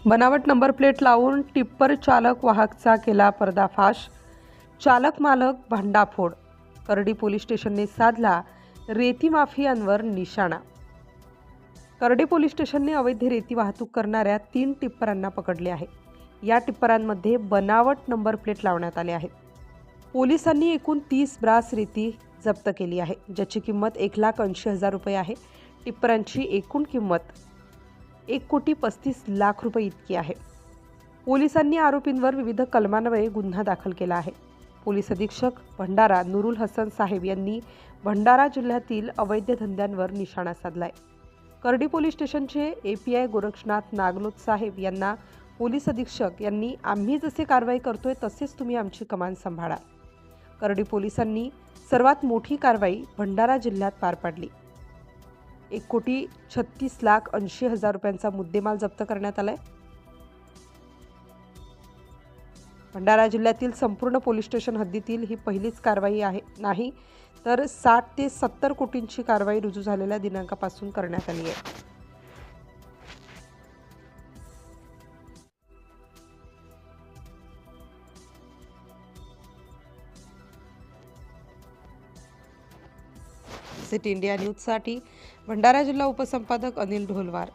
बनावट number plate लावून tipper चालक वाहकचा केला पर्दाफाश। चालक मालक भांडाफोड। करडी पोलीस स्टेशनने साधला रेती माफियांवर निशाणा। करडी पोलीस स्टेशनने अवैध रेती वाहतूक करणाऱ्या 3 टिप्परांना पकडले आहे। या टिप्परांमध्ये बनावट नंबर प्लेट लावण्यात आले आहेत। पोलिसांनी एकूण 30 ब्रास रेती जप्त केली आहे, ज्याची किंमत 1,80,000 रुपये आहे। टिप्परांची एकूण किंमत 1,35,00,000 रुपये इतकी आहे। पोलिसांनी आरोपींवर विविध कलमान्वये गुन्हा दाखल केला आहे। पोलीस अधीक्षक भंडारा नुरुल हसन साहेब यांनी भंडारा जिल्ह्यातील अवैध धंद्यांवर निशाणा साधलाय। करडी पोलीस स्टेशनचे API गोरक्षनाथ नागलोत साहेब यांना पोलीस अधीक्षक यांनी आम्ही जसे कारवाई करतोय तसेच तुम्ही आमची कमान सांभाळा। करडी पोलिसांनी सर्वात मोठी कारवाई भंडारा जिल्ह्यात पार पाडली। 1,36,80,000 रुपयांचा मुद्देमाल जप्त करण्यात आलाय। भंडारा जिल्ह्यातील संपूर्ण पोलीस स्टेशन हद्दीतील ही पहिलीच कारवाई नाही तर 60 ते 70 कोटींची कारवाई रुजू झालेल्या दिनांकापासून करण्यात आली आहे। सिटी इंडिया न्यूजसाठी भंडारा जिल्हा उपसंपादक अनिल ढोलवार।